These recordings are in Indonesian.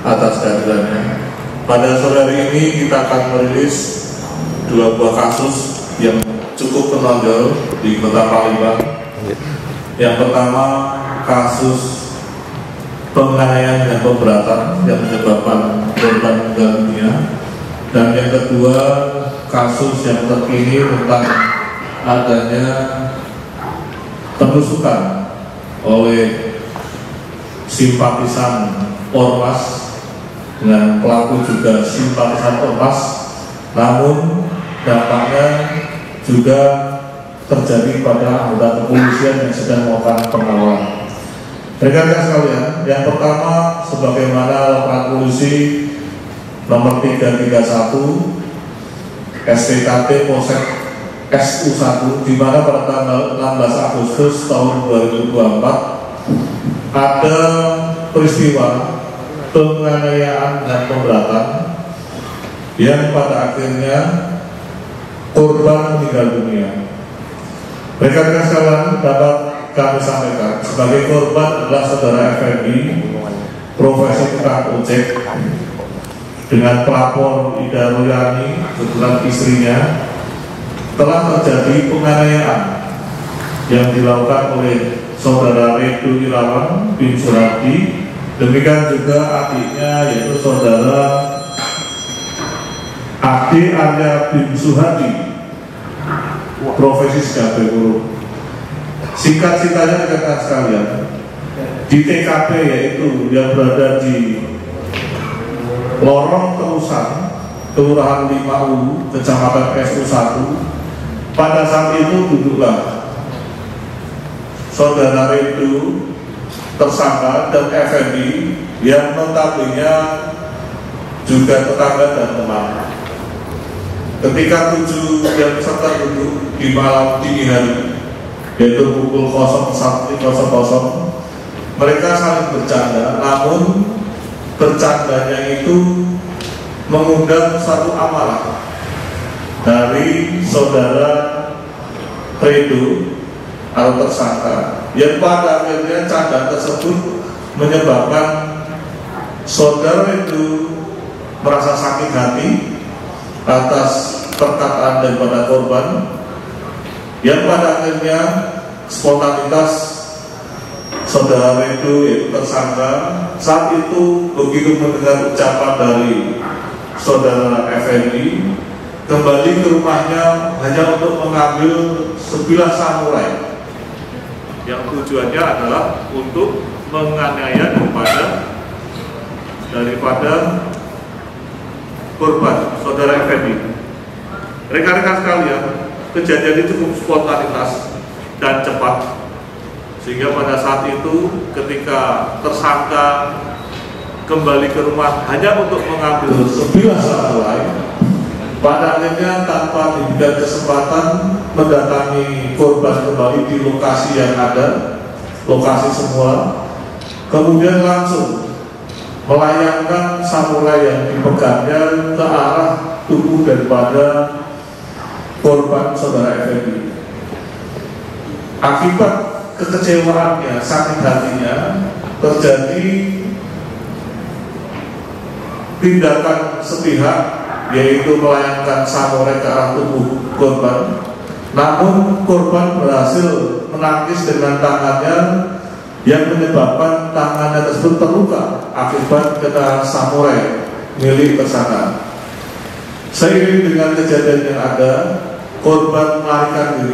atas kehadirannya. Pada sore hari ini kita akan merilis dua buah kasus yang cukup menonjol di Kota Palembang. Yang pertama, kasus penganiayaan dan pemberatan yang menyebabkan korban meninggal dunia. Dan yang kedua, kasus yang terkini tentang adanya penusukan oleh simpatisan Ormas dengan pelaku juga simpatisan Ormas, namun dampaknya juga terjadi pada anggota kepolisian yang sedang melakukan pengawalan. Rekan-rekan sekalian, yang pertama sebagaimana laporan polisi nomor 331 SPKT Polsek SU1 di mana pada tanggal 16 Agustus tahun 2024 ada peristiwa penganiayaan dan pemberatan yang pada akhirnya korban meninggal dunia. Rekan-rekan sekalian, dapat kami sampaikan sebagai korban adalah saudara Effendi, profesi tukang ojek, dengan pelapor Ida Royani, kebetulan istrinya, telah terjadi penganiayaan yang dilakukan oleh saudara Redu Irawan bin Suradi, demikian juga adiknya yaitu saudara Ade Arya bin Suhadi, profesi sebagai guru. Singkat-singkatnya rekan-rekan sekalian, di TKP yaitu yang berada di Lorong Terusan, Kelurahan 5 Ulu, Kecamatan SU1, pada saat itu duduklah saudara Redu, tersangka, dan Effendi yang notabene juga tetangga dan teman. Ketika 7 yang peserta duduk di malam dini hari, yaitu pukul 01.00, mereka saling bercanda, namun bercandanya itu mengundang satu amarah dari saudara Redu atau tersangka, yang pada akhirnya canda tersebut menyebabkan saudara Redu merasa sakit hati atas perkataan daripada korban, yang pada akhirnya spontanitas saudara Redu yaitu tersangka saat itu begitu mendengar ucapan dari saudara Effendi kembali ke rumahnya hanya untuk mengambil sebilah samurai yang tujuannya adalah untuk menganiaya daripada korban saudara Effendi. Rekan-rekan sekalian, kejadian itu cukup spontanitas dan cepat, sehingga pada saat itu ketika tersangka kembali ke rumah hanya untuk mengambil sebilah samurai, pada akhirnya tanpa diberikan kesempatan mendatangi korban kembali di lokasi yang ada, lokasi semula, kemudian langsung melayangkan samurai yang dipegangnya ke arah tubuh daripada korban saudara Effendi. Akibat kekecewaannya, sakit hatinya, terjadi tindakan sepihak, yaitu melayangkan samurai ke arah tubuh korban. Namun korban berhasil menangkis dengan tangannya, yang menyebabkan tangannya tersebut terluka akibat kena samurai milik tersangka. Seiring dengan kejadian yang ada, korban melarikan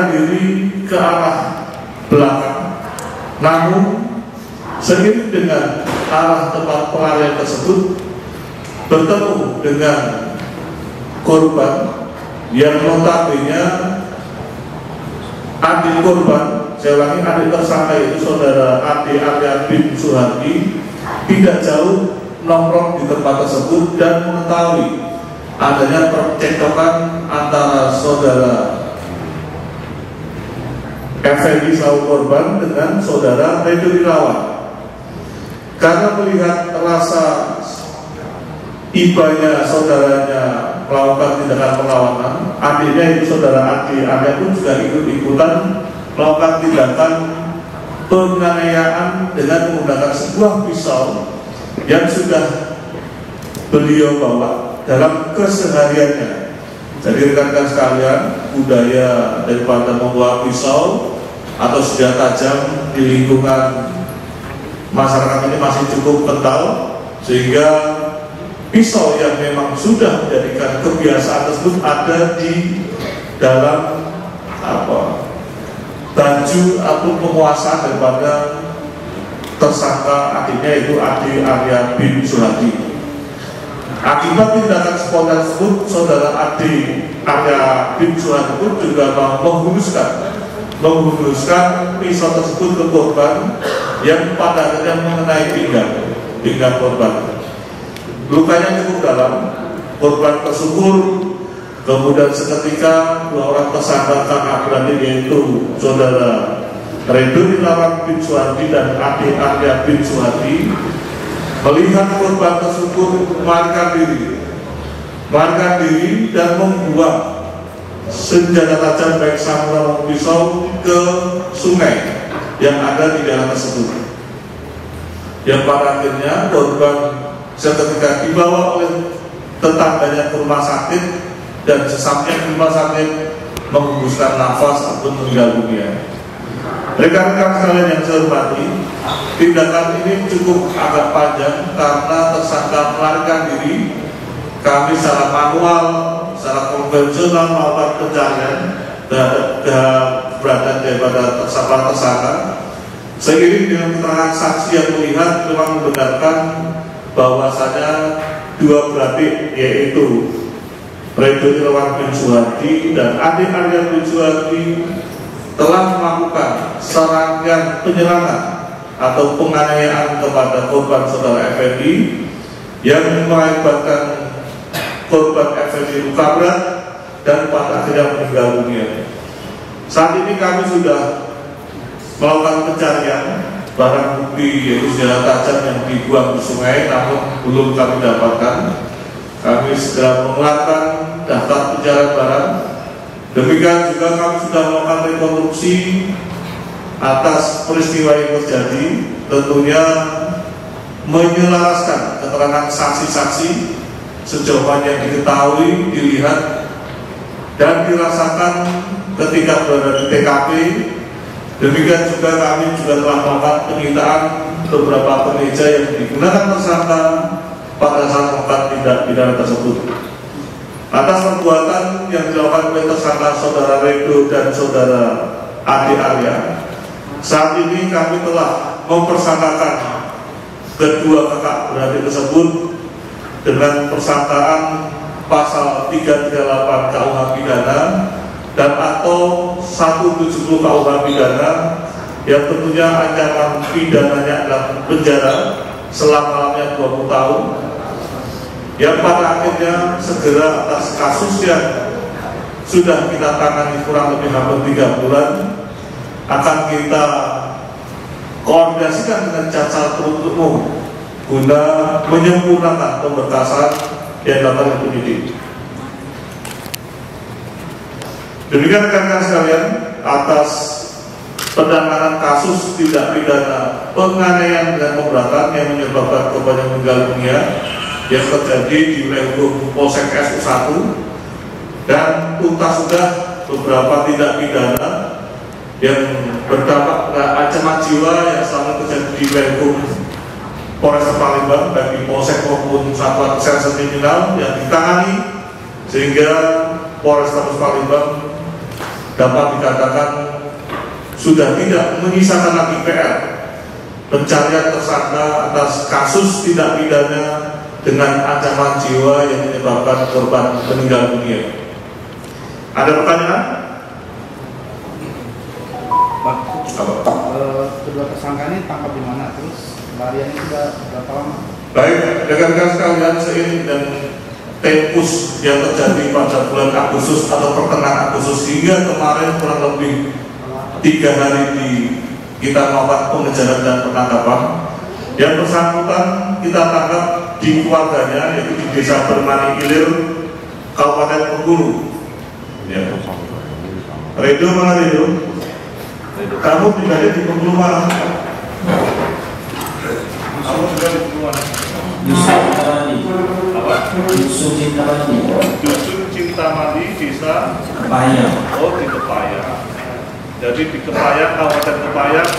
diri ke arah belakang. Namun seiring dengan arah tempat pelarian tersebut bertemu dengan korban yang notabene adik korban, saya ulangi, adik tersangka yaitu saudara Ade Arya bin Suhadi, tidak jauh nongkrong di tempat tersebut dan mengetahui adanya percekcokan antara saudara Effendi selaku korban dengan saudara Redu Irawan. Karena melihat rasa ibanya saudaranya melakukan tindakan perlawanan, adiknya itu saudara Ade Arya pun juga ikut-ikutan melakukan tindakan penganiayaan dengan menggunakan sebuah pisau yang sudah beliau bawa dalam kesehariannya. Jadi rekan-rekan sekalian, budaya daripada membawa pisau atau senjata tajam di lingkungan masyarakat ini masih cukup kental, sehingga pisau yang memang sudah menjadikan kebiasaan tersebut ada di dalam baju atau penguasaan daripada tersangka adiknya, yaitu Ade Arya bin Suhadi. Akibat tindakan spontan tersebut, saudara Ade Arya bin Suhadi pun juga menghunuskan pisau tersebut ke korban yang pada akhirnya mengenai pinggang korban. Lukanya cukup dalam. Korban tersukur. Kemudian seketika dua orang tersangka kakak beradik, yaitu saudara Redo Irawan bin Suhadi dan Ade Arya bin Suhadi, melihat korban tersebut melarikan diri dan membuang senjata tajam baik samurai maupun pisau ke sungai yang ada di daerah tersebut. Yang pada akhirnya korban seketika dibawa oleh tetangganya ke rumah sakit, dan sesampainya di rumah sakit menghembuskan nafas ataupun meninggal dunia. Rekan-rekan sekalian yang saya hormati, tindakan ini cukup agak panjang karena tersangka melarikan diri. Kami secara manual, secara konvensional melakukan pencarian terhadap keberadaan daripada tersangka. Seiring dengan keterangan saksi yang melihat, memang membenarkan bahwasanya dua beradik, yaitu Redo Irawan bin Suhadi dan Ade Arya bin Suhadi, telah melakukan serangkaian penyerangan atau penganiayaan kepada korban saudara Effendi yang mengakibatkan korban Effendi luka berat dan pada akhirnya meninggal dunia. Saat ini kami sudah melakukan pencarian barang bukti, yaitu senjata tajam yang dibuang di sungai, namun belum kami dapatkan. Kami segera mengeluarkan daftar pencarian barang. Demikian juga kami sudah melakukan rekonstruksi atas peristiwa yang terjadi, tentunya menyelaraskan keterangan saksi-saksi sejauh mana yang diketahui, dilihat, dan dirasakan ketika berada di TKP. Demikian juga kami juga telah melakukan penyitaan beberapa kemeja yang digunakan tersangka pada saat melakukan tindak pidana tersebut. Atas perbuatan yang dilakukan oleh tersangka saudara Redo dan saudara Ade Arya, saat ini kami telah mempersangkakan kedua kakak beradik tersebut dengan persangkaan pasal 338 KUH pidana dan atau 170 KUH pidana, yang tentunya ancaman pidananya adalah penjara selama-lamanya 20 tahun, yang pada akhirnya segera atas kasus yang sudah kita tangani kurang lebih hampir 3 bulan akan kita koordinasikan dengan jaksa penuntut umum guna menyempurnakan pemberkasan yang dilakukan penyidik. Demikian rekan-rekan sekalian, atas penanganan kasus tindak pidana penganiayaan dan pemberatan yang menyebabkan korban yang meninggal dunia yang terjadi di wilayah hukum Polsek SU1, dan tuntas sudah beberapa tindak pidana yang berdampak pada ancaman jiwa yang selama terjadi di wilayah hukum Polres Palembang, baik di Polsek maupun Satuan Reserse Kriminal yang ditangani, sehingga Polres Palembang dapat dikatakan sudah tidak menyisakan lagi PR pencarian tersangka atas kasus tindak pidana dengan ancaman jiwa yang menyebabkan korban meninggal dunia. Ada pertanyaan? Pak, kedua tersangka ini tangkap di mana, terus pelariannya sudah berapa lama? Baik, rekan-rekan sekalian, seiring dan tempus yang terjadi pada bulan Agustus atau pertengahan Agustus hingga kemarin kurang lebih 3 hari kita melakukan pengejaran dan penangkapan. Yang bersangkutan kita tangkap di keluarganya, yaitu di Desa Bermani Ilir, Kabupaten Bengkulu. Ya. Redo mana Redo? Kamu tinggalnya di Bengkulu mana? Kamu tinggal di Bengkulu. mana? Dusun Cintamani. Apa? Dusun Cintamani. Dusun Cintamani, desa Kepayang. Oh, di Kepayang. Jadi di Kepayang, Kabupaten Kepayang,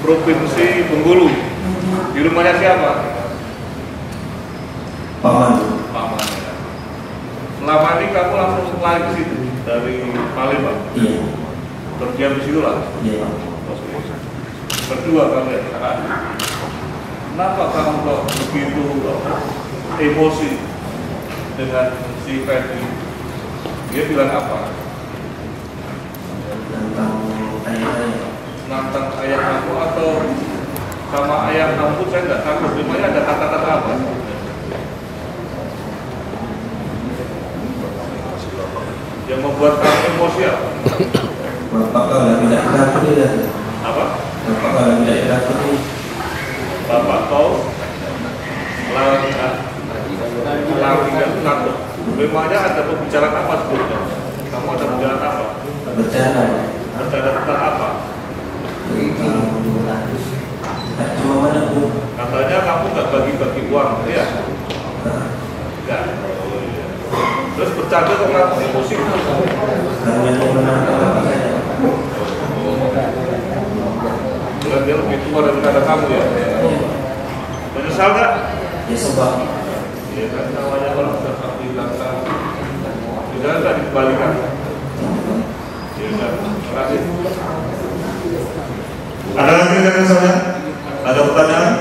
Provinsi Bengkulu. Di rumahnya siapa? Paman. Paman. Ya. Selama ini kamu langsung lari ke situ dari Palembang. Iya. Berdiam di situ lah. Iya. Berdua kalian. Kenapa kamu kok begitu emosi dengan si Ferdi? Dia bilang apa? Tentang ayah-ayah. Nantang ayah kamu atau sama ayah kamu? Saya nggak tahu. Memangnya ada kata-kata apa? Yang membuat kamu emosi apa? Bapak kalau tidak diakui ya. Apa? Bapak kalau tidak diakui. Bapak kau tidak takut. Memangnya ada pembicaraan apa sebelumnya? Kamu ada pembicaraan apa? Bercanda. Bercanda tentang apa? Cuma mana bu? Katanya kamu nggak bagi-bagi uang, ya? Enggak. Terus bercanda kok kamu emosi? Karena dia menangkap bapak saya. Bukan dia lebih tua daripada kamu ya? Menyesal nggak? Ya sebab. Iya kan, namanya kalau sudah kamu bilang tidak nggak dikembalikan. Iya kan, terima kasih. Ada lagi rekan saya? Ada pertanyaan?